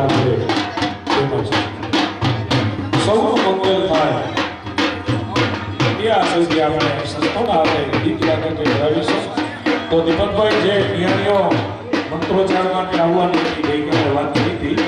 ના મળે તેમજ સૌનું મંગળ થાય એ આશયથી આપણે સંતોના હાથે ગીત ગાતા કરાવીશું. તો દીપકભાઈ જે નિયમીઓ મંત્રોચ્ચાર માટે આવવાની હતી ગઈકાલે વાત કરી હતી.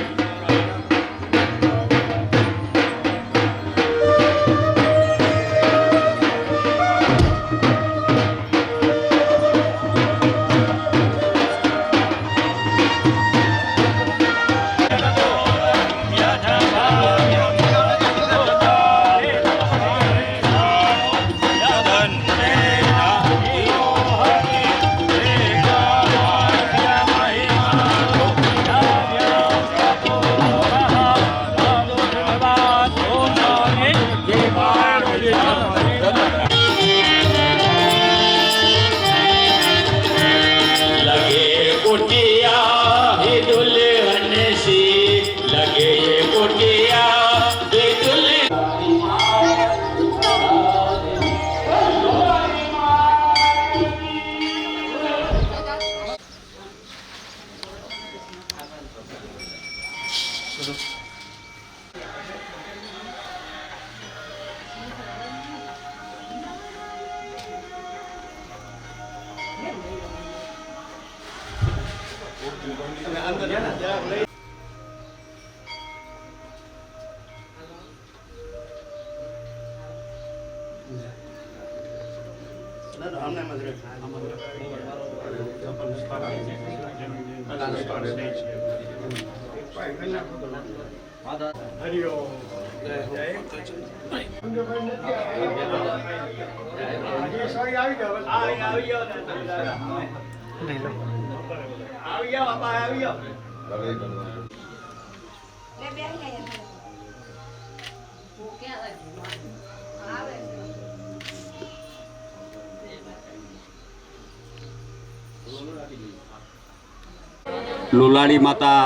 લોલાડી માતા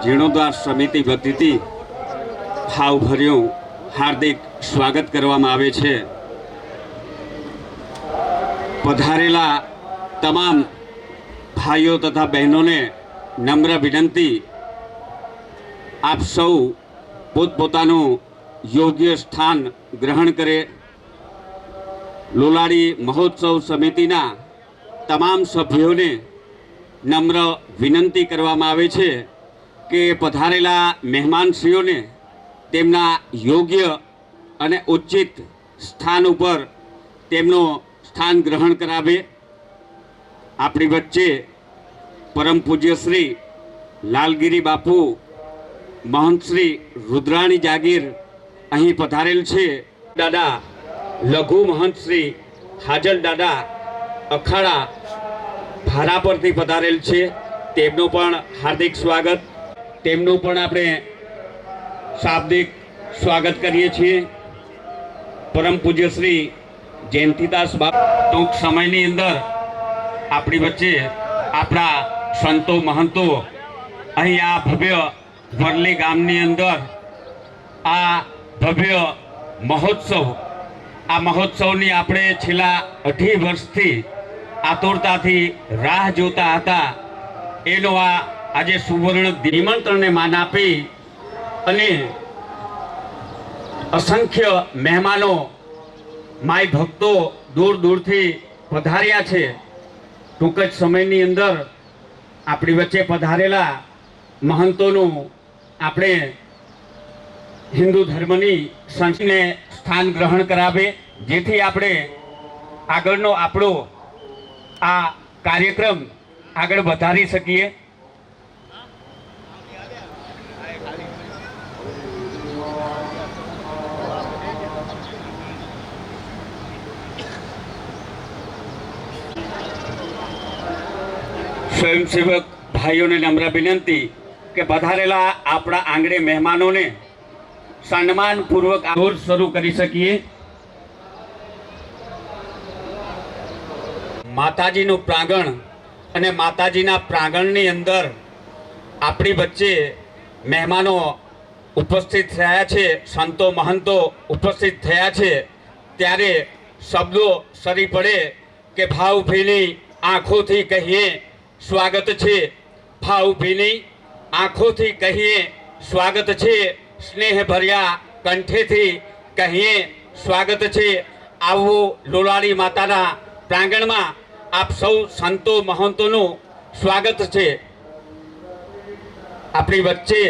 જીર્ણોદ્ધાર સમિતિ વતીથી ભાવભર્યું હાર્દિક સ્વાગત કરવામાં આવે છે. પધારેલા તમામ ભાઈઓ તથા બહેનોને નમ્ર વિનંતી, આપ સૌ પોતપોતાનું યોગ્ય સ્થાન ગ્રહણ કરે. લોલાડી મહોત્સવ સમિતિના તમામ સભ્યોને નમ્ર વિનંતી કરવામાં આવે છે કે પધારેલા મહેમાનશ્રીઓને તેમના યોગ્ય અને ઉચિત સ્થાન ઉપર તેમનું સ્થાન ગ્રહણ કરાવે. આપણી વચ્ચે પરમ પૂજ્ય શ્રી લાલગીરી બાપુ મહંત શ્રી રુદ્રાણી જાગીર અહીં પધારેલ છે. દાદા લઘુ મહંત શ્રી હાજર દાદા અખાડા ભારા પરથી પધારેલ છે. તેમનું પણ હાર્દિક સ્વાગત. તેમનું પણ આપણે શાબ્દિક સ્વાગત કરીએ છીએ. પરમ પૂજ્ય શ્રી જયંતિદાસ બાપુ ટૂંક સમયની અંદર આપણી વચ્ચે આપણા સંતો મહંતો અહીં આ ભવ્ય વરલી ગામની અંદર આ ભવ્ય મહોત્સવ, આ મહોત્સવની આપણે છેલ્લા 18 વર્ષથી આતુરતાથી રાહ જોતા હતા. એનો આજે સુવર્ણ નિમંત્રણને માન આપી અને અસંખ્ય મહેમાનો માય ભક્તો દૂર દૂરથી પધાર્યા છે. ટૂંક જ સમયની અંદર આપણી વચ્ચે પધારેલા મહંતોનું આપણે હિન્દુ ધર્મની સંસ્કૃતિને સ્થાન ગ્રહણ કરાવે, જેથી આપણે આગળનો આપણો આ કાર્યક્રમ આગળ વધારી શકીએ. સ્વયંસેવક ભાઈઓને નમ્ર વિનંતી કે પધારેલા આપણા આંગણે મહેમાનોને સન્માનપૂર્વક આદર શરૂ કરી શકીએ. માતાજીનું પ્રાંગણ અને માતાજીના પ્રાંગણની અંદર આપણી વચ્ચે મહેમાનો ઉપસ્થિત થયા છે, સંતો મહંતો ઉપસ્થિત થયા છે, ત્યારે શબ્દો સરી પડે કે ભાવભીની આંખોથી કહીએ સ્વાગત છે, ભાવભીની આંખોથી કહીએ સ્વાગત છે, સ્નેહ ભર્યા કંઠેથી કહીએ સ્વાગત છે. આવો લોલાડી માતાના પ્રાંગણમાં આપ સૌ સંતો મહંતોનું સ્વાગત છે. આપણી વચ્ચે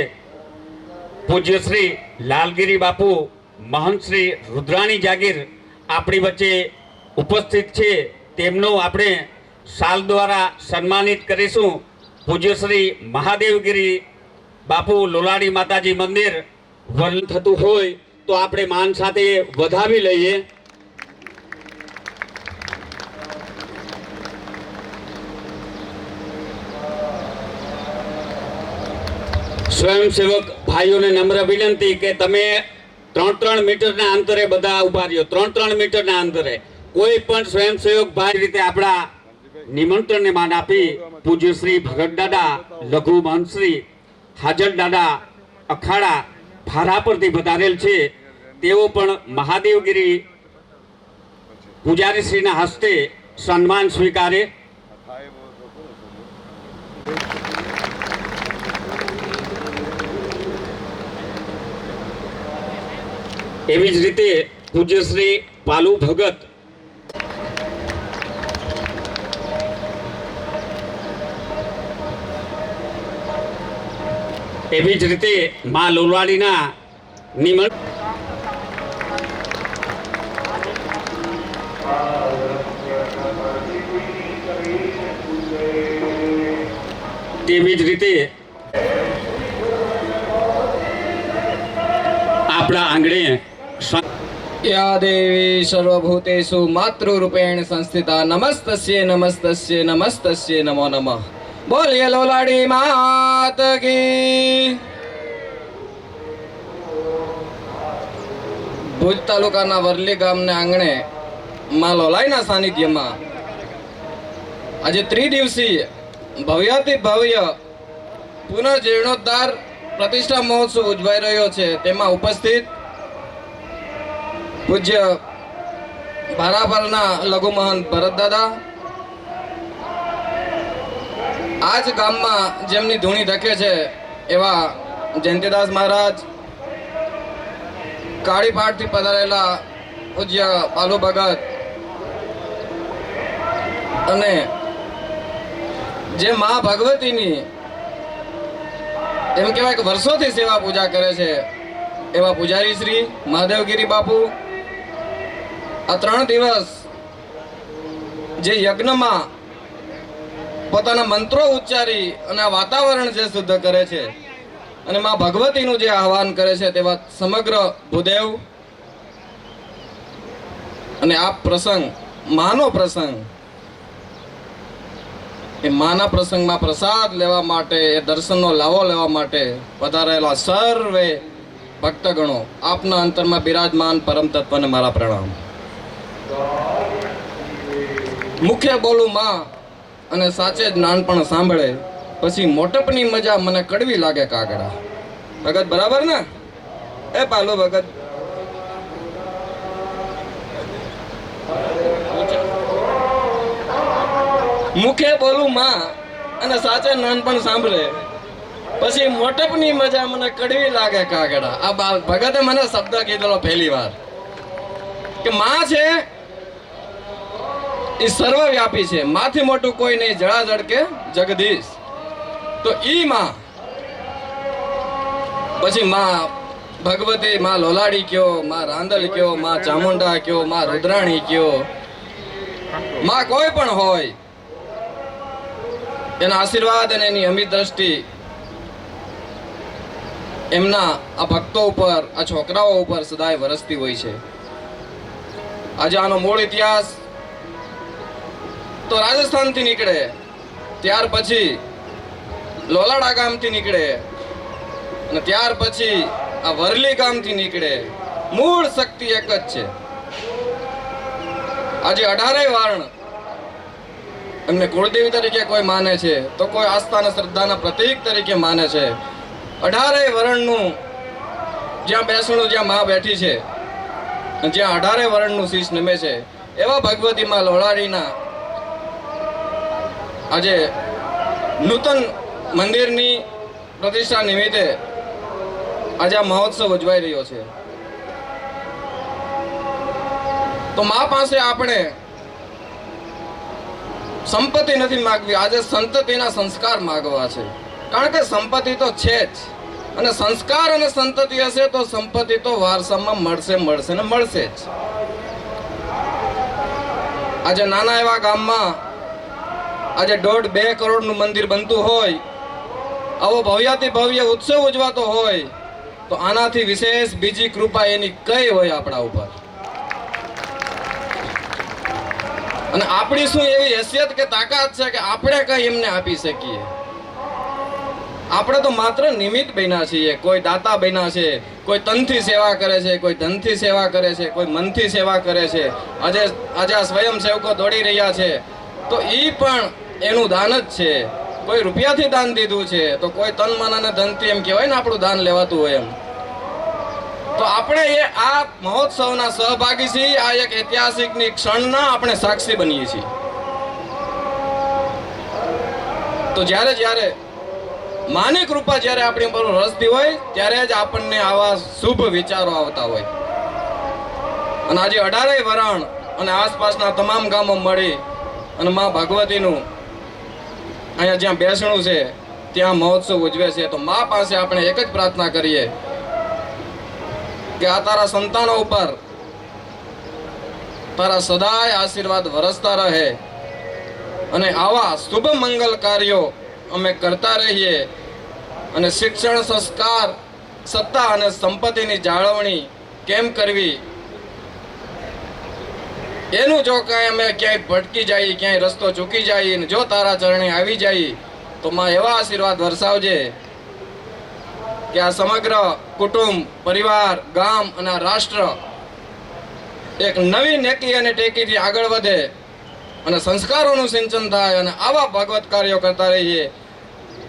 પૂજ્ય શ્રી લાલગીરી બાપુ મહંત શ્રી રુદ્રાણી જાગીર આપણી વચ્ચે ઉપસ્થિત છે. તેમનું આપણે શાલ દ્વારા સન્માનિત કરીશું. પૂજ્ય શ્રી મહાદેવગીરી બાપુ લોલાડી માતાજી મંદિર વર્ણન થતું હોય તો આપણે માન સાથે વધાવી લઈએ. સ્વયંસેવક ભાઈઓને નમ્ર વિનંતી કે તમે 3 મીટરના અંતરે બધા ઉભા રહ્યો. 3 મીટરના અંતરે કોઈ પણ સ્વયંસેવક ભાઈ રીતે આપણા નિમંત્રણને માન આપી પૂજ્ય શ્રી ભગત દાદા લઘુ મહંત શ્રી હાજર દાદા અખાડા ફારા પરથી પધારેલ છે. તેઓ પણ મહાદેવગીરી પૂજારીશ્રીના હસ્તે સન્માન સ્વીકારે. એવી જ રીતે પૂજ્ય શ્રી પાલુ ભગત એવી જ રીતે મા લોલાડીના તેવી જ રીતે આપણા આંગણે या देवी सर्वभूतेषु मातृरूपेण संस्थिता नमस्तस्ये नमस्तस्ये नमस्तस्ये नमो नमः. बोलिए लोलाड़ी मात की. ભુજ તાલુકાના વરલી ગામના આંગણે માં લોલાઈના સાનિધ્યમાં આજે ત્રિદિવસીય ભવ્યાતિ ભવ્ય પુનર્જીર્ણોદ્ધાર પ્રતિષ્ઠા મહોત્સવ ઉજવાઈ રહ્યો છે. તેમાં ઉપસ્થિત પૂજ્ય ભારાપરના લઘુ મહંત ભરતદાદા, આ જ ગામમાં જેમની ધૂણી ધકે છે એવા જયંતિદાસ મહારાજ, કાળીપાટથી પધારેલા પૂજ્ય પાલુ ભગત અને જે મા ભગવતીની એમ કહેવાય કે વર્ષોથી સેવા પૂજા કરે છે એવા પૂજારી શ્રી મહાદેવગીરી બાપુ આ 3 દિવસ જે યજ્ઞમાં પોતાના મંત્રો ઉચ્ચારી અને આ વાતાવરણ જે શુદ્ધ કરે છે અને માં ભગવતીનું જે આહવાન કરે છે તેવા સમગ્ર ભૂદેવ અને આ પ્રસંગ માનો પ્રસંગ, એ માના પ્રસંગમાં પ્રસાદ લેવા માટે, એ દર્શનનો લાવો લેવા માટે પધારેલા સર્વે ભક્તગણો, આપના અંતરમાં બિરાજમાન પરમ તત્વને મારા પ્રણામ. મુખ્ય બોલું માં અને સાચે જ નાનપણ સાંભળે, પછી મોટપની મજા મને કડવી લાગે કાગડા. ભગત બરાબર ને? એ પાલો ભગત મુખે બોલું માં અને સાચે નાનપણ સાંભળે, પછી મોટપની મજા મને કડવી લાગે કાગડા. આ ભગતે મને શબ્દ કીધેલો પહેલી વાર કે માં છે એ સર્વવ્યાપી છે, માથી મોટું કોઈ નહીં, જળાજળ કે જગદીશ. તો ઈ માં પછી માં ભગવતી, માં લોલાડી કયો, માં રાંદલ કયો, માં ચામુંડા કયો, માં રુદ્રાણી કયો, માં કોઈ પણ હોય, એના આશીર્વાદ અને એની અમિત દ્રષ્ટિ એમના આ ભક્તો ઉપર, આ છોકરાઓ ઉપર સદાય વરસતી હોય છે. આજે આનો મૂળ ઇતિહાસ તો રાજસ્થાનથી નીકળે, ત્યાર પછી લોલાડા ગામથી નીકળે અને ત્યાર પછી આ વરલી ગામથી નીકળે. મૂળ શક્તિ એક જ છે. આજે 18 વર્ણ એમને કુળદેવી તરીકે કોઈ માને છે, તો કોઈ આસ્થા અને શ્રદ્ધાના પ્રતીક તરીકે માને છે. 18 વર્ણનું જ્યાં બેસણું, જ્યાં માં બેઠી છે, જ્યાં 18 વર્ણનું શીશ નમે છે, એવા ભગવતી માં લોલાડીના આજે નૂતન મંદિરની પ્રતિષ્ઠા નિમિત્તે આજે આ મહોત્સવ ઉજવાઈ રહ્યો છે. તો મા પાસે આપણે સંપત્તિ નથી માગવી, આજે સંતતિના સંસ્કાર માગવા છે. કારણ કે સંપત્તિ તો છે જ, અને સંસ્કાર અને સંતતિ હશે તો સંપત્તિ તો વારસામાં મળશે ને મળશે જ. આજે નાના એવા ગામમાં આજે 1.5-2 કરોડનું મંદિર બનતું હોય, આવો ભવ્યાતિ ભવ્ય ઉત્સવ ઉજવાતો હોય, તો આનાથી વિશેષ બીજી કૃપા એની કઈ હોય આપણા ઉપર? અને આપણી શું એવી હેસિયત કે તાકાત છે કે આપણે કઈ એમને આપી શકીએ? આપણે તો માત્ર નિમિત્ત બન્યા છીએ. કોઈ દાતા બન્યા છે, કોઈ તનથી સેવા કરે છે, કોઈ ધનથી સેવા કરે છે, કોઈ મનથી સેવા કરે છે. આજે આ સ્વયંસેવકો દોડી રહ્યા છે, તો એ પણ એનું દાન જ છે. કોઈ રૂપિયાથી દાન દીધું છે, તો કોઈ તન મન અને ધનથી એમ કહેવાય ને આપણું દાન લેવાતું હોય એમ. તો આપણે એ આ મહોત્સવના સહભાગી છીએ. આ એક ઐતિહાસિકની ક્ષણના આપણે સાક્ષી બનીએ છીએ. તો જ્યારે માની કૃપા જ્યારે આપણી પર રસતી હોય ત્યારે જ આપણને આવા શુભ વિચારો આવતા હોય. અને આજે 18 વરાણ અને આસપાસના તમામ ગામો મળી અને માં ભગવતીનું અહીંયા જ્યાં બેસણું છે ત્યાં મહોત્સવ ઉજવે છે. તો માં પાસે આપણે એક જ પ્રાર્થના કરીએ કે આ તારા સંતાનો ઉપર તારા સદાય આશીર્વાદ વરસતા રહે અને આવા શુભ મંગલ કાર્યો અમે કરતા રહીએ. અને શિક્ષણ, સંસ્કાર, સત્તા અને સંપત્તિની જાળવણી કેમ કરવી એનું જો કાંઈ અમે ક્યાંય ભટકી જઈએ, ક્યાંય રસ્તો ચૂકી જઈએ ને જો તારા ચરણે આવી જઈએ તો માં એવા આશીર્વાદ વરસાવજે કે આ સમગ્ર કુટુંબ, પરિવાર, ગામ અને આ રાષ્ટ્ર એક નવી નેકી અને ટેકીથી આગળ વધે અને સંસ્કારોનું સિંચન થાય અને આવા ભગવત કાર્યો કરતા રહીએ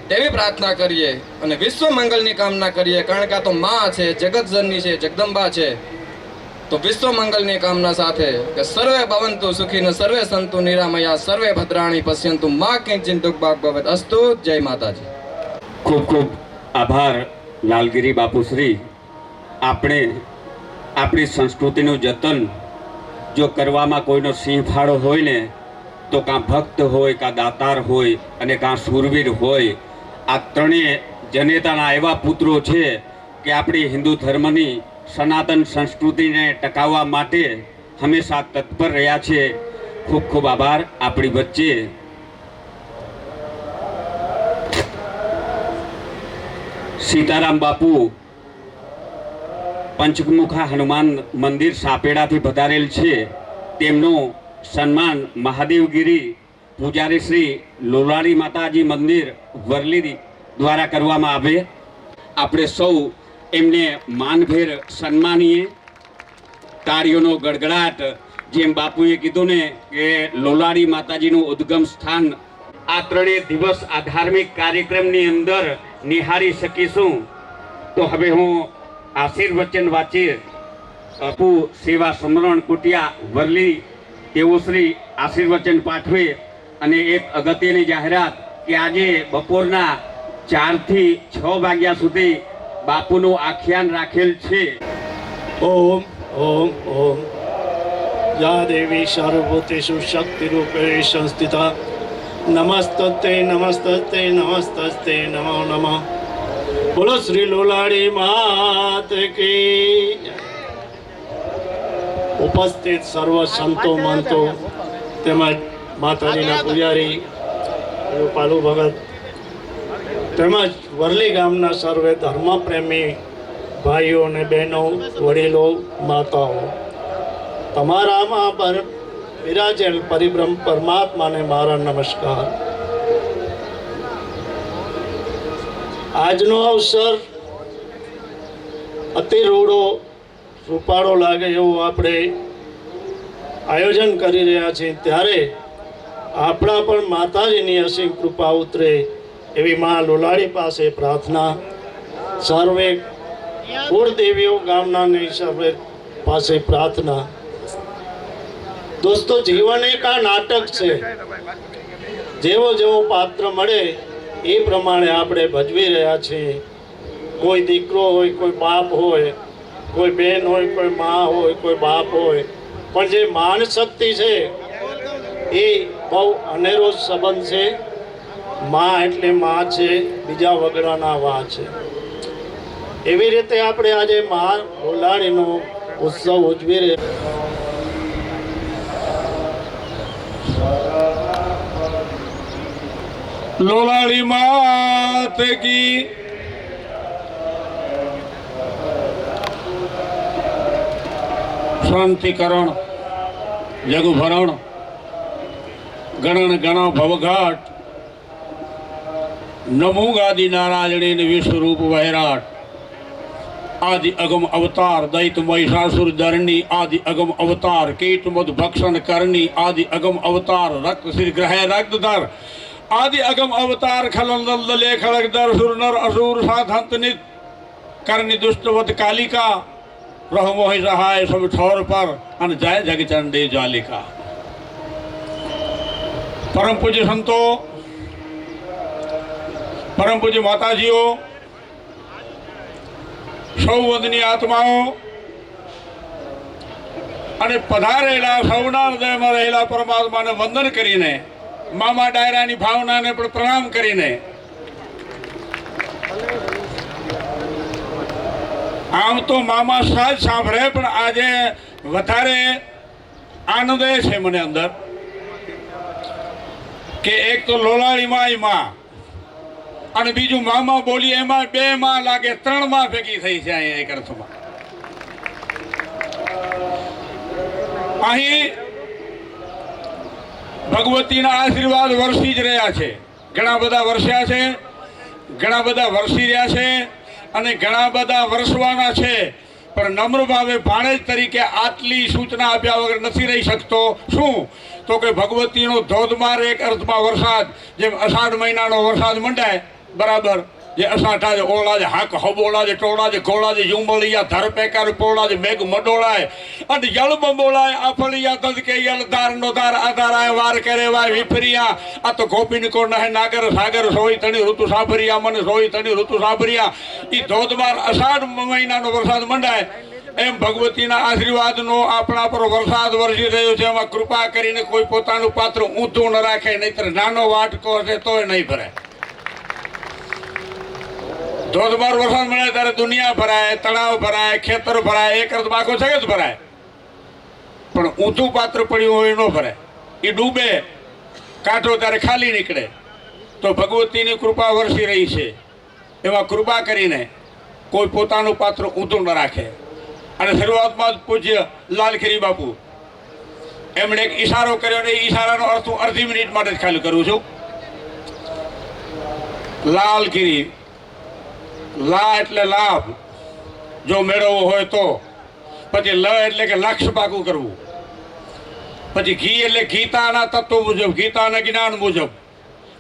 તેવી પ્રાર્થના કરીએ અને વિશ્વ મંગલની કામના કરીએ. કારણ કે આ તો માં છે, જગતજનની છે, જગદંબા છે. તો વિશ્વ મંગલની કામના સાથે કે સર્વે ભવંતુ સુખીન, સર્વે સંતુ નિરામયા, સર્વે ભદ્રાણી પશ્યંતુ, મા કિંચિત દુઃખ ભાગ ભવેત. અસ્તુ. જય માતાજી. ખૂબ ખૂબ આભાર લાલગીરી બાપુશ્રી. આપણે આપણી સંસ્કૃતિનું જતન જો કરવામાં કોઈનો સિંહ ફાળો હોય ને તો કાં ભક્ત હોય, કાં દાતાર હોય અને કાં શૂરવીર હોય. આ ત્રણેય જનેતાના એવા પુત્રો છે કે આપણી હિન્દુ ધર્મની સનાતન સંસ્કૃતિને ટકાવવા માટે હંમેશા તત્પર રહ્યા છે. ખૂબ ખૂબ આભાર. આપણી વચ્ચે સીતારામ બાપુ પંચમુખા હનુમાન મંદિર સાપેડાથી પધારેલ છે. તેમનું સન્માન મહાદેવગીરી પૂજારી શ્રી લોલાડી માતાજી મંદિર વરલી દ્વારા કરવામાં આવે. આપણે સૌ એમને માનભેર સન્માનીએ. તાળીઓનો ગડગડાટ. જેમ બાપુએ કીધું ને કે લોલાડી માતાજીનું ઉદ્ગમ સ્થાન આ ત્રણેય દિવસ આ ધાર્મિક કાર્યક્રમની અંદર નિહાળી શકીશું. તો હવે હું આશીર્વચન વાંચી અપુ સેવા સમરણ કુટિયા વરલી તેઓ શ્રી આશીર્વચન પાઠવે. અને એક અગત્યની જાહેરાત કે આજે બપોરના 4 થી 6 વાગ્યા સુધી બાપુનું આખ્યાન રાખેલ છે. ઓમ ઓમ ઓમ યા દેવી સર્વભૂતેષુ શક્તિરૂપેણ સંસ્થિતા નમસ્તસ્તે નમસ્તસ્તે નમસ્તસ્તે નમો નમઃ. બોલો શ્રી લોલાડી માત કી. ઉપસ્થિત સર્વ સંતો મંતો તેમજ માતાજીના પૂજારી રૂપાલુ ભગત તેમજ વરલી ગામના સર્વે ધર્મપ્રેમી ભાઈઓ અને બહેનો, વડીલો, માતાઓ, તમારામાં પર વિરાજેલ પરિબ્રહ્મ પરમાત્માને મારા નમસ્કાર. આજનો અવસર અતિ રૂડો રૂપાળો લાગે એવું આપણે આયોજન કરી રહ્યા છીએ, ત્યારે આપણા પણ માતાજીની અસીમ કૃપા ઉતરે એવી મા લોલાડી પાસે પ્રાર્થના. સર્વે કુળદેવીઓ ગામનાની સર્વે પાસે પ્રાર્થના. દોસ્તો, જીવન એક આ નાટક છે. જેવો જેવો પાત્ર મળે એ પ્રમાણે આપણે ભજવી રહ્યા છીએ. કોઈ દીકરો હોય, કોઈ બાપ હોય, કોઈ બહેન હોય, કોઈ મા હોય, કોઈ બાપ હોય, પણ જે માન શક્તિ છે એ બહુ અનેરો સંબંધ છે. મા એટલે મા છે, બીજા વગડાના વા છે. એવી રીતે આપણે આજે મા લોલાણીનો ઉત્સવ ઉજવી રહ્યા. લોલાળી માત કી શાંતિકરણ જગભરણ ગણન ગણ ભવઘાટ નમો ગાદી નારાયણી વિશ્વરૂપ વૈરાટ આદિ અગમ અવતાર દૈત મહિષાસુર દરની આદિ અગમ અવતાર કીટ મદ ભક્ષણ કરની આદિ અગમ અવતાર રક્ત શ્રી ગ્રહે રક્તધર આદિ અગમ અવતાર ખલંદલ દલે ખળગદર સુરનર અસુર સાધંત નિત કરની દુષ્ટવત કાલિકા રહો મોહિ સહાય સબ ઠોર પર અને જય જગચંડી જ્વાલિકા. પરમ પૂજ્ય સંતો, પરમ પૂજ્ય માતાજીઓ, સૌ વંદનીય આત્માઓ અને પધારેલા સૌના હૃદયમાં રહેલા પરમાત્માને વંદન કરીને, મામા ડાયરાની ભાવનાને પણ પ્રણામ કરીને, આમ તો મામા સહજ સાંભળે પણ આજે વધારે આનંદ એ છે મને અંદર કે એક તો લોલાળી માં અને બીજું મામા બોલી એમાં બે માં લાગે, ત્રણ માં ભેગી થઈ છે અહીંયા એક અર્થમાં. અહીં ભગવતીના આશીર્વાદ વરસી જ રહ્યા છે. ઘણા બધા વરસ્યા છે, ઘણા બધા વરસી રહ્યા છે અને ઘણા બધા વરસવાના છે. પણ નમ્ર ભાવે ભાણેજ તરીકે આટલી સૂચના આપ્યા વગર નથી રહી શકતો. શું તો કે ભગવતીનો ધોધમાર એક અર્થમાં વરસાદ, જેમ અષાઢ મહિનાનો વરસાદ મંડાય બરાબર, જે અષાઢા જે ઓળા જે હાક હબોળા જે ટોળા જે ઘોળા જે યુમળિયા ધર પેકાર પોળા જે મેઘ મડોળાય અને જળ બંબોળાય આફળિયા તદકે યલ ધાર નો ધાર આધારાય વાર કરે વાય વિફરિયા. આ તો ગોપીન કો નહે નાગર સાગર સોઈ તણી ઋતુ સાભરિયા મને સોઈ તણી ઋતુ સાભરિયા. એ ધોધમાર અષાઢ મહિનાનો વરસાદ મંડાય એમ ભગવતીના આશીર્વાદનો આપણા પર વરસાદ વરસી રહ્યો છે. એમાં કૃપા કરીને કોઈ પોતાનું પાત્ર ઊંધું ન રાખે, નહીતર નાનો વાટકો હશે તોય નહીં ભરાય. ધોધમાર વરસાદ મળે ત્યારે દુનિયા ભરાય, તળાવ ભરાય, ખેતર ભરાય, એક અર્થ આખો જગત ભરાય. પણ ઊંધું પાત્ર પડ્યું હોય ન ભરાય. એ ડૂબે કાંઠો ત્યારે ખાલી નીકળે. તો ભગવતીની કૃપા વરસી રહી છે. એમાં કૃપા કરીને કોઈ પોતાનું પાત્ર ઊંધું ન રાખે. અને શરૂઆતમાં જ પૂજ્ય લાલખીરી બાપુ એમણે એક ઈશારો કર્યો અને એ ઈશારાનો અર્થ હું અડધી મિનિટ માટે જ ખાલી કરું છું. લાલખીરી, લા એટલે લાભ જો મેળવવો હોય તો, પછી લ એટલે કે લક્ષ્ય પાકું કરવું, પછી ઘી એટલે ગીતાના તત્વો મુજબ, ગીતાના જ્ઞાન મુજબ,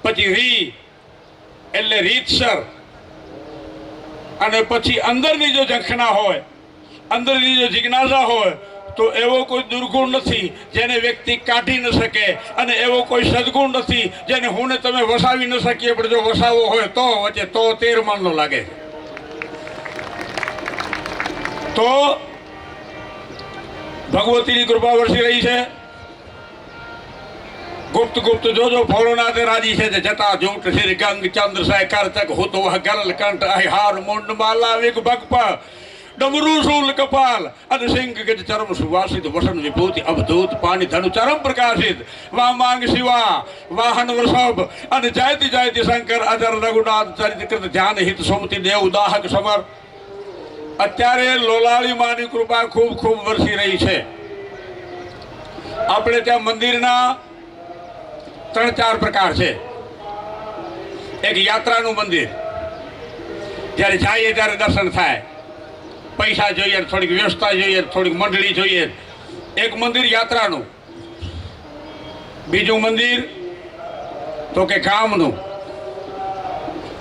પછી રી એટલે રીતસર, અને પછી અંદરની જો ઝંખના હોય, અંદરની જો જિજ્ઞાસા હોય તો એવો કોઈ દુર્ગુણ નથી જેને વ્યક્તિ કાઢી ન શકે, અને એવો કોઈ સદગુણ નથી જેને હું ને તમે વસાવી ન શકીએ. પણ જો વસાવવો હોય તો વચ્ચે તો 13 માળનો લાગે. તો ભગવતીની કૃપા વરસી રહી છે. ગુપ્ત ગુપ્ત જોજો ભોળોનાથ રાજી છે. જટા જૂટ શ્રી ગંગ ચંદ્ર સહ કરતક હુત વહ ગરલ કંઠ હાર મુંડ માલા વિગ ભગપ ડમરુ શૂલ કપાલ અને સિંહ ગજ ચરમ સુવાસિત વસન વિભૂતિ અવધૂત પાણી ધનુ ચરમ પ્રકાશિત વામાંગ શિવા વાહન વૃષભ અને જયતિ જયતિ શંકર અજર રઘુનાથ ચરિત કૃત ધ્યાન હિત સોમતી દેવ ઉદાહક સમર. અત્યારે લોલાળી માની કૃપા ખૂબ ખૂબ વરસી રહી છે. આપણે ત્યાં મંદિરના 3-4 પ્રકાર છે. એક યાત્રાનું મંદિર, જ્યારે જઈએ ત્યારે દર્શન થાય, પૈસા જોઈએ, થોડીક વ્યવસ્થા જોઈએ, થોડીક મંડળી જોઈએ. એક મંદિર યાત્રાનું. બીજું મંદિર તો કે ગામનું.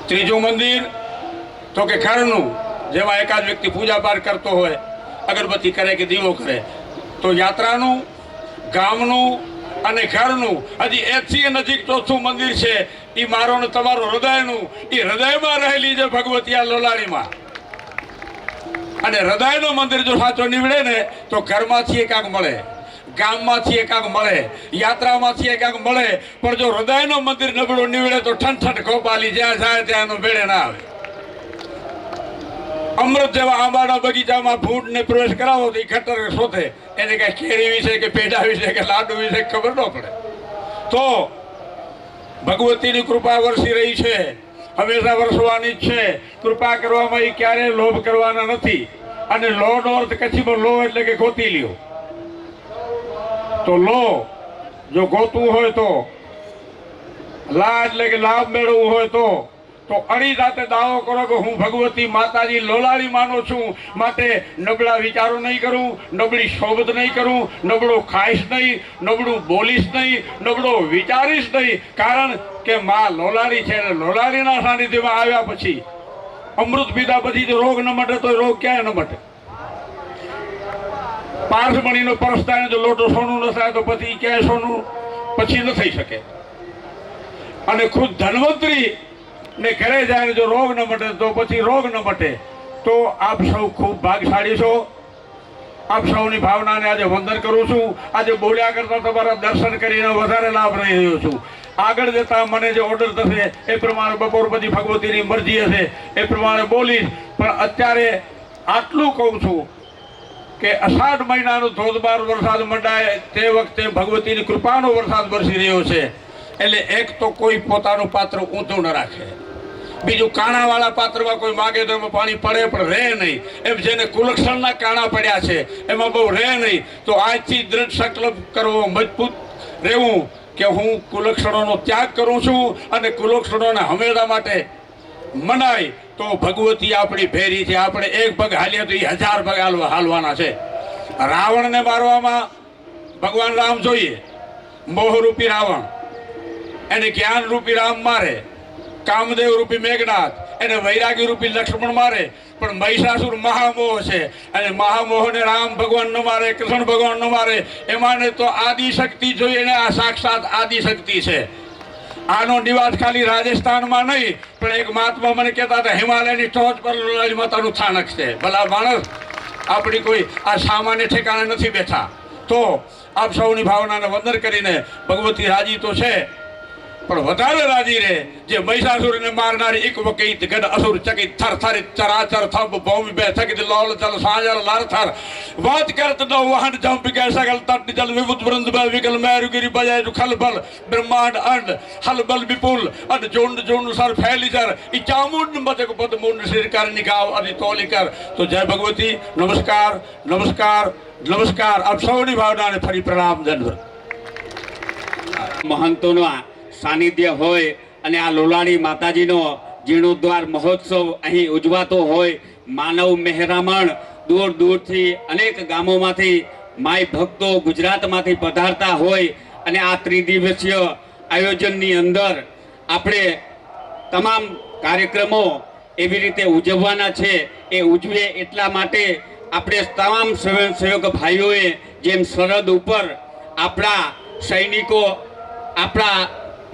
ત્રીજું મંદિર તો કે ઘરનું, જેમાં એકાદ વ્યક્તિ પૂજા પાઠ કરતો હોય, અગરબત્તી કરે કે દીવો કરે. તો યાત્રાનું, ગામનું અને ઘરનું. હજી એથી નજીક ચોથું મંદિર છે એ મારો ને તમારો હૃદયનું, એ હૃદયમાં રહેલી છે ભગવતી આ લોલાડીમાં. અને હૃદયનું મંદિર જો સાચો નીવડે ને તો ઘરમાંથી એકાંક મળે, ગામમાંથી એકાંક મળે, યાત્રામાંથી એકાંક મળે. પણ જો હૃદયનું મંદિર નબળું નીવડે તો ઠંઠઠ ગોપાલી જ્યાં જાય ત્યાં એનો ભેળે ના આવે. અમૃત જેવા આંબાના બગીચામાં ભૂંડને પ્રવેશ કરાવો તો એ ખતર શોધે, એને કઈ કેરી વિશે કે પેઢા વિશે કે લાડુ વિશે ખબર ન પડે. તો ભગવતીની કૃપા વરસી રહી છે, હંમેશા વરસવાની જ છે. કૃપા કરવામાં એ ક્યારેય લોભ કરવાના નથી. અને લો નો અર્થ કચ્છીમાં લો એટલે કે ગોતી લ્યો. તો લો જો ગોતવું હોય તો, લા એટલે કે લાભ મેળવવું હોય તો અણી જાતે દાવો કરો કે હું ભગવતી માતાજી લોલાડી માનો છું, માટે નબળા વિચારો નહીં કરું, નબળી શોભત નહીં કરું, નબળો ખાઈશ નહીં, નબળું બોલીશ નહીં, નબળો વિચારીશ નહીં. કારણ કે માં લોલાડી છે. લોલાડીના સાનિધ્યમાં આવ્યા પછી, અમૃત પીધા પછી જો રોગ ન મટે તો રોગ ક્યાંય ન મટે. પારસમણીનો પરસ થાય જો લોટો સોનું ન થાય તો પછી ક્યાંય સોનું પછી ન થઈ શકે. અને ખુદ ધન્વંતરી ને ઘરે જાય જો રોગ ન મટે તો પછી રોગ ન મટે. તો આપ સૌ ખૂબ ભાગશાળી છો. આપ સૌની ભાવનાને આજે વંદન કરું છું. આજે બોલ્યા કરતા તમારા દર્શન કરીને વધારે લાભ રહી રહ્યો છું. આગળ જતા મને જે ઓર્ડર થશે એ પ્રમાણે બપોર પછી ભગવતીની મરજી હશે એ પ્રમાણે બોલીશ. પણ અત્યારે આટલું કહું છું કે અષાઢ મહિનાનો ધોધમાર વરસાદ મંડાય તે વખતે ભગવતીની કૃપાનો વરસાદ વરસી રહ્યો છે. એટલે એક તો કોઈ પોતાનું પાત્ર ઊંચું ન રાખે, બીજું કાણાવાળા પાત્રમાં કોઈ માગે તો એમાં પાણી પડે પણ રહે નહીં. એમ જેને કુલક્ષણના કાણા પડ્યા છે એમાં બહુ રહે નહીં. તો આજથી દ્રઢ સંકલ્પ કરવો, મજબૂત રહેવું કે હું કુલક્ષણોનો ત્યાગ કરું છું અને કુલક્ષણોને હંમેશા માટે મનાય. તો ભગવતી આપણી ભેરી છે. આપણે એક પગ હાલીએ તો એ 1000 પગ હાલવાના છે. રાવણને મારવામાં ભગવાન રામ જોઈએ, મોહરૂપી રાવણ એને જ્ઞાન રૂપી રામ મારે, કામદેવ રૂપી મેઘનાથ એને વૈરાગી રૂપી લક્ષ્મણ મારે. પણ મહિષાસુર મહામોહ છે અને મહામોહને રામ ભગવાન ન મારે, કૃષ્ણ ભગવાન ન મારે. એમાંને તો આદિશક્તિ જોઈએ ને આ સાક્ષાત આદિશક્તિ છે. આનો નિવાસ ખાલી રાજસ્થાનમાં નહીં પણ એક મહાત્મા મને કહેતા હતા હિમાલયની ટોચ પર લોલાડી માતાનું સ્થાનક છે. ભલા માણસ, આપણી કોઈ આ સામાન્ય ઠેકાણે નથી બેઠા. તો આપ સૌની ભાવનાને વંદન કરીને ભગવતી રાજી તો છે પણ વધારે રાજી રહે જે મહિષાસુરને મારનારી એક વકીત ગઢ અસુર ચકિત થર થરિત ચરાચર થબ ભૌમિ બે થકિત લોલ ચલ સાંજર લાર થર વાત કરત નો વાહન જંપ કે સગલ તટ જલ વિભુત વૃંદ બે વિકલ મેરુગિરી બજાય ખલબલ બ્રહ્માંડ અંડ હલબલ વિપુલ અડ જોંડ જોંડ સર ફેલી સર ઈ ચામુંડ મતક પદ મુંડ સિરકાર નિગાવ અધિ તોલી કર. તો જય ભગવતી. નમસ્કાર નમસ્કાર નમસ્કાર. આપ સૌની ભાવનાને ફરી પ્રણામ દંડવત. મહંતોના સાનિધ્ય હોય અને આ લોલાડી માતાજીનો જીર્ણોદ્ધાર મહોત્સવ અહીં ઉજવાતો હોય. માનવ મહેરામણ દૂર દૂરથી અનેક ગામોમાંથી માય ભક્તો ગુજરાતમાંથી પધારતા હોય અને આ ત્રિદિવસીય આયોજનની અંદર આપણે તમામ કાર્યક્રમો એવી રીતે ઉજવવાના છે. એ ઉજવીએ એટલા માટે આપણે તમામ સ્વયંસેવક ભાઈઓએ જેમ સરહદ ઉપર આપણા સૈનિકો આપણા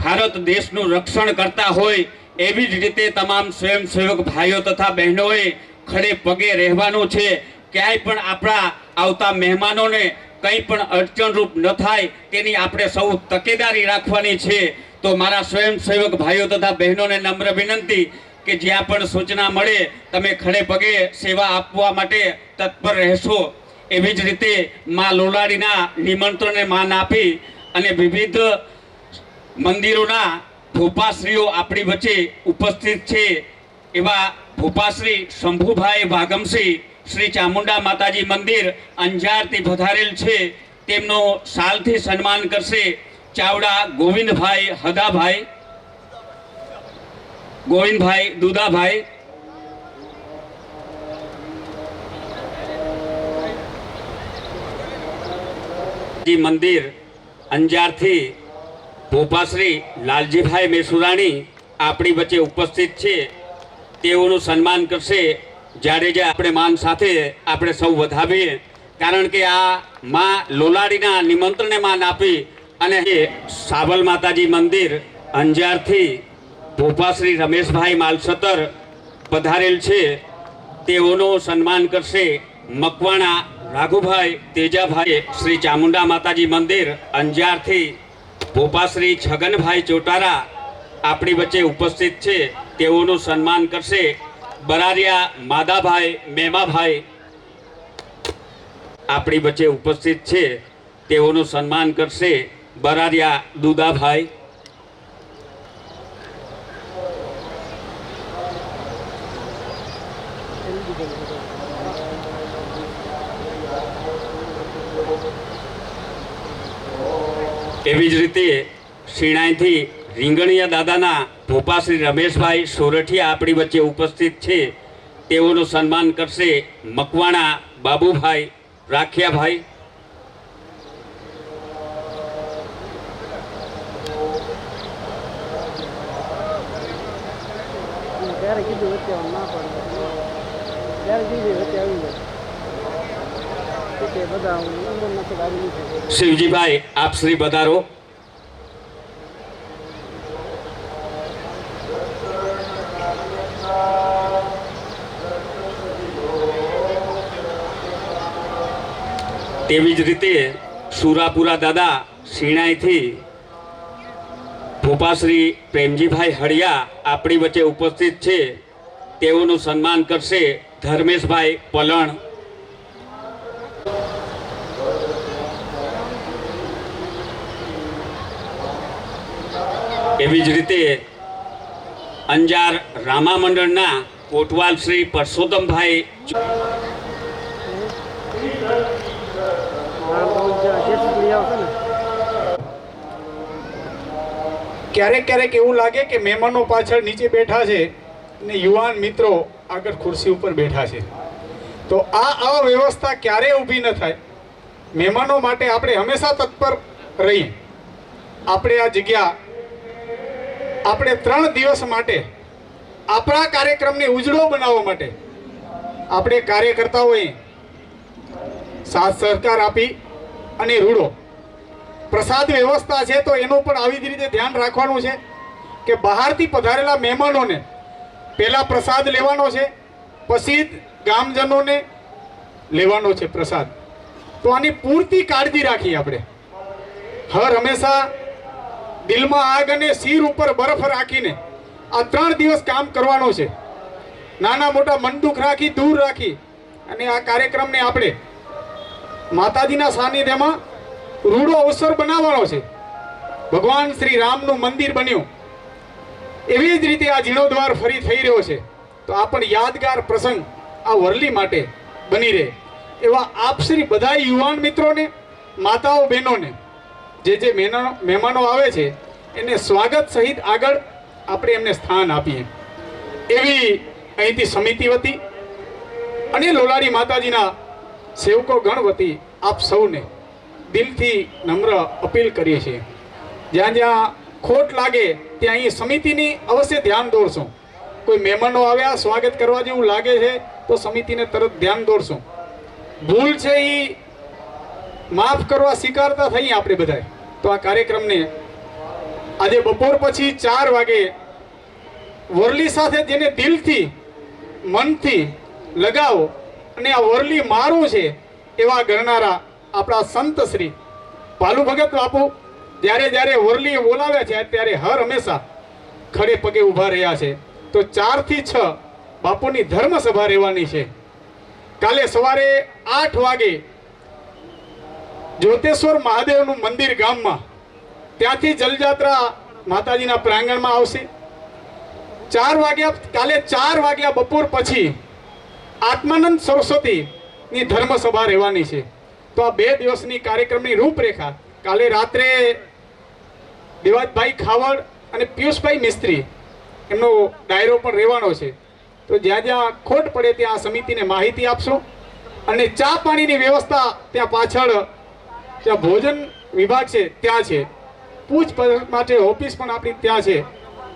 ભારત દેશનું રક્ષણ કરતા હોય એવી જ રીતે તમામ સ્વયંસેવક ભાઈઓ તથા બહેનોએ ખડે પગે રહેવાનું છે. ક્યાંય પણ આપણા આવતા મહેમાનોને કંઈ પણ અડચણરૂપ ન થાય તેની આપણે સૌ તકેદારી રાખવાની છે. તો મારા સ્વયંસેવક ભાઈઓ તથા બહેનોને નમ્ર વિનંતી કે જ્યાં પણ સૂચના મળે તમે ખડે પગે સેવા આપવા માટે તત્પર રહેશો. એવી જ રીતે મા લોલાડીના નિમંત્રણને માન આપી અને વિવિધ મંદિરોના ભૂપાશ્રીઓ આપણી વચ્ચે ઉપસ્થિત છે. એવા ભૂપાશ્રી શંભુભાઈ વાગમસિંહ શ્રી ચામુંડા માતાજી મંદિર અંજારથી પધારેલ છે. તેમનું શાલથી સન્માન કરશે ચાવડા ગોવિંદભાઈ હદાભાઈ, ગોવિંદભાઈ દુદાભાઈ. મંદિર અંજારથી ભૂપાશ્રી લાલજીભાઈ મેસુરાણી આપણી વચ્ચે ઉપસ્થિત છે. તેઓનું સન્માન કરશે જાડેજા. આપણે માન સાથે આપણે સૌ વધાવીએ કારણ કે આ માં લોલાડીના નિમંત્રણને માન આપી અને સાબલ માતાજી મંદિર અંજારથી ભોપાશ્રી રમેશભાઈ માલસતર પધારેલ છે તેઓનું સન્માન કરશે મકવાણા રાઘુભાઈ તેજાભાઈ શ્રી ચામુંડા માતાજી મંદિર અંજારથી ભોપાશ્રી છગનભાઈ ચોટારા આપણી વચ્ચે ઉપસ્થિત છે તેઓનું સન્માન કરશે બરારિયા માદાભાઈ મેમાભાઈ આપણી વચ્ચે ઉપસ્થિત છે તેઓનું સન્માન કરશે બરારિયા દુદાભાઈ. એવી જ રીતે શિણાઈથી રીંગણીયા દાદાના ભોપાશ્રી રમેશભાઈ સોરઠિયા આપણી વચ્ચે ઉપસ્થિત છે તેઓનું સન્માન કરશે મકવાણા બાબુભાઈ રાખિયાભાઈ. શિવજીભાઈ આપ શ્રી પધારો. તેવી જ રીતે સુરાપુરા દાદા શિણાઈથી ભોપાશ્રી પ્રેમજીભાઈ હળિયા આપણી વચ્ચે ઉપસ્થિત છે તેઓનું સન્માન કરશે ધર્મેશભાઈ પલણ. એવી જ રીતે અંજાર રામા મંડળના કોટવાલ શ્રી પરસોત્તમભાઈ ક્યારેક ક્યારેક એવું લાગે કે મહેમાનો પાછળ નીચે બેઠા છે ને યુવાન મિત્રો આગળ ખુરશી ઉપર બેઠા છે, તો આ વ્યવસ્થા ક્યારેય ઊભી ન થાય. મહેમાનો માટે આપણે હંમેશા તત્પર રહીએ. આપણે આ જગ્યા આપણે 3 દિવસ માટે આપણા કાર્યક્રમને ઉજળો બનાવવા માટે આપણે કાર્યકર્તા હોય સાથ સહકાર આપી અને રૂડો પ્રસાદ વ્યવસ્થા છે તો એનું પણ આવી જ રીતે ધ્યાન રાખવાનું છે કે બહારથી પધારેલા મહેમાનોને પહેલા પ્રસાદ લેવાનો છે, પછી ગામજનોને લેવાનો છે પ્રસાદ. તો આની પૂરતી કાળજી રાખી આપણે. હર હંમેશા દિલમાં આગ અને શિર ઉપર બરફ રાખીને આ 3 દિવસ કામ કરવાનું છે. નાના મોટા મન દુઃખ રાખી દૂર રાખી અને આ કાર્યક્રમને આપણે માતાજીના સાનિધ્યમાં રૂડો અવસર બનાવવાનો છે. ભગવાન શ્રી રામનું મંદિર બન્યું એવી જ રીતે આ જીર્ણોદ્વાર ફરી થઈ રહ્યો છે, તો આ પણ યાદગાર પ્રસંગ આ વરલી માટે બની રહે એવા આપ શ્રી બધા યુવાન મિત્રોને, માતાઓ બહેનોને, જે મહેમાનો આવે છે એને સ્વાગત સહિત આગળ આપણે એમને સ્થાન આપીએ એવી અહીંથી સમિતિ વતી અને લોલાડી માતાજીના સેવકો ગણ વતી આપ સૌને દિલથી નમ્ર અપીલ કરીએ છીએ. જ્યાં જ્યાં ખોટ લાગે ત્યાં અહીં સમિતિની અવશ્ય ધ્યાન દોરશું. કોઈ મહેમાનો આવ્યા સ્વાગત કરવા જેવું લાગે છે તો સમિતિને તરત ધ્યાન દોરશું. ભૂલ છે એ માફ કરવા સ્વીકારતા થઈએ આપણે બધાય. તો આ કાર્યક્રમને આજે બપોર પછી 4 વાગે વરલી સાથે જેને દિલથી મનથી લગાવો અને આ વરલી મારું છે એવા ગણનારા આપણા સંત શ્રી પાલુ ભગત બાપુ જ્યારે જ્યારે વરલી બોલાવ્યા છે ત્યારે હર હંમેશા ખડે પગે ઊભા રહ્યા છે. તો 4 થી 6 બાપુની ધર્મ સભા રહેવાની છે. કાલે સવારે 8 વાગે જ્યોતેશ્વર મહાદેવનું મંદિર ગામમાં ત્યાંથી જલયાત્રા માતાજીના પ્રાંગણમાં આવશે. 4 વાગ્યા કાલે 4 વાગ્યા બપોર પછી આત્માનંદ સરસ્વતીની ધર્મ સભા રહેવાની છે. તો આ 2 દિવસની કાર્યક્રમની રૂપરેખા કાલે રાત્રે દેવાજભાઈ ખાવડ અને પિયુષભાઈ મિસ્ત્રી એમનો ડાયરો પણ રહેવાનો છે. તો જ્યાં જ્યાં ખોટ પડે ત્યાં આ સમિતિને માહિતી આપશો. અને ચા પાણીની વ્યવસ્થા ત્યાં પાછળ ત્યાં ભોજન વિભાગ છે ત્યાં છે. પૂછપરછ માટે ઓફિસ પણ આપણી ત્યાં છે.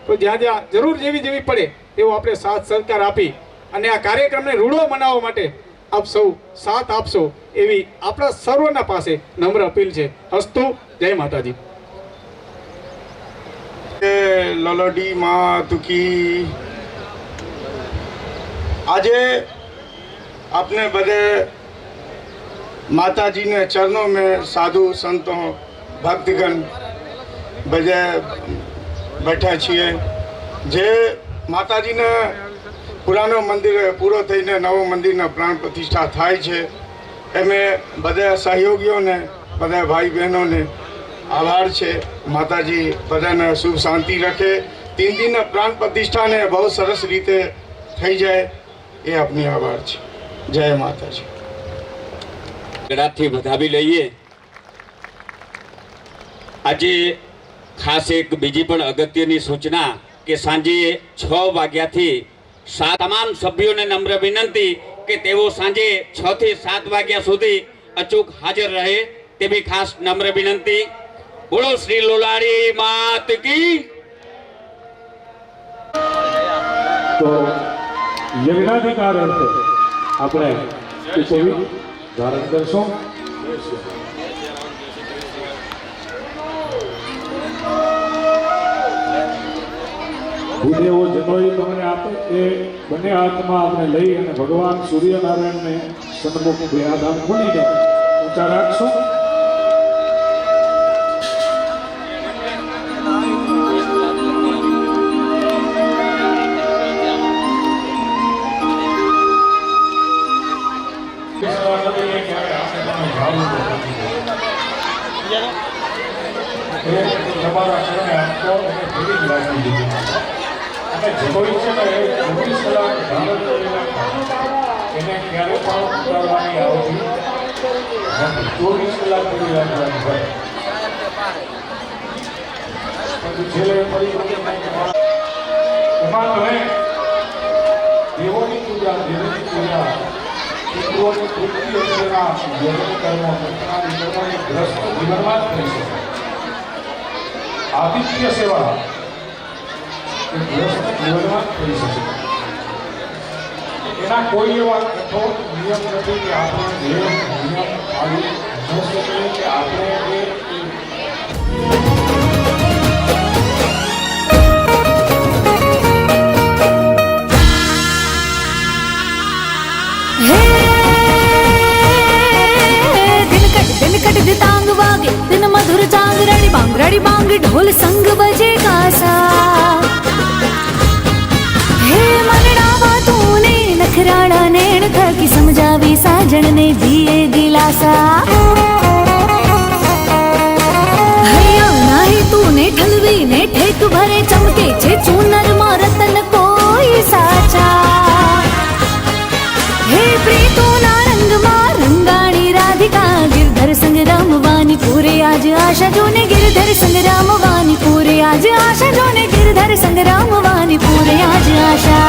તો જ્યાં જ્યાં જરૂર જેવી પડે એવો આપણે સાથ સહકાર આપી અને આ કાર્યક્રમને રૂડો મનાવવા માટે આપ સૌ સાથ આપશો એવી આપણા સર્વના પાસે નમ્ર અપીલ છે. અસ્તુ. જય માતાજી. લલડી માં તુકી આજે આપने बड़े माता जी ने चरणों में साधु संतों भक्तगण बजे बैठा છીએ જે માતાજીને પુરાનો મંદિર પૂરો થઈને નવો મંદિરના પ્રાણ પ્રતિષ્ઠા થાય છે એમે બધા સહયોગીઓને બધા ભાઈ બહેનોને આભાર છે માતાજી બધાને શુભ શાંતિ રખે 3 દિનના પ્રાણ પ્રતિષ્ઠાને બહુ સરસ રીતે થઈ જાય એ આપની આભાર છે જય માતાજી ગળાથી વધાવી લઈએ આજે ખાસ એક બીજી પણ અગત્યની સૂચના કે સાંજે 6 વાગ્યાથી 7 તમામ સભ્યોને નમ્ર વિનંતી કે તેઓ સાંજે 6 થી 7 વાગ્યા સુધી અચૂક હાજર રહે તેવી ખાસ નમ્ર વિનંતી બોલો શ્રી લોલાડી માત કી તો યજ્ઞાધિકાર અર્થે આપણે ઉપવી ધારણ કરશું. ભૂદેવો જનોઈ તમને આપે એ બંને હાથમાં આપણે લઈ અને ભગવાન સૂર્યનારાયણને સન્મુખ બે હાથ આમ ખોલીને ઊંચા રાખશું. તમારા કારણે આપતો એને ફરી જ રાખી દીધું અને જનોઈ છે ને એ 24 કલાક ધારણ કરેલા એને ક્યારે પણ ઉતારવાની આવતી નથી. 24 કલાક કરી રાખવાની હોય પછી છેલ્લે ફરી એમાં તમે દેવોની પૂજા દેવોની પૂજા પિતૃઓની તૃપ્તિ અંગેના યજ્ઞ કર્મો સત્યનારાયણ કર્મોની ગ્રસ્ત જીવનમાં જ થઈ શકે. આદિત્ય સેવા એ ગ્રસ્ત જીવનમાં જ થઈ શકે. એના કોઈ એવા કઠોર નિયમ નથી કે આપણે જે નિયમ પાડી ન શકીએ કે આપણે એ कट दितांग वागे दिन मधुर चांग रड़ी बांग ढोल संग बजे कासा हे मनडावा तूने नखराड़ा नैण थकी समझावी साजन ने दिए दिलासा हया नाही तूने ठलवी ने ठेक भरे चमके छे चूनर में रतन कोई साचा हे प्रीतो ना रंग में रंगाणी राधिका गिरधर संग रामवानी पूरे आज आशा जो ने गिरधर संग रामवानी पूरे आज आशा जो ने गिरधर संग रामवानी पूरे आज आशा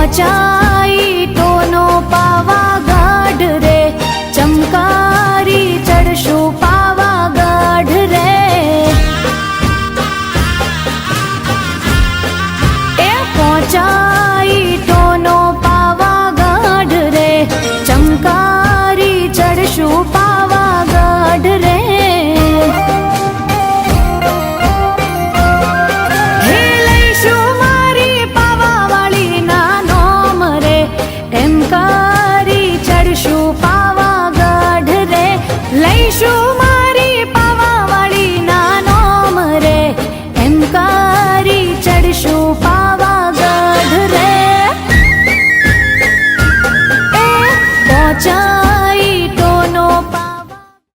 પહોંચાઈ તો નો પાવા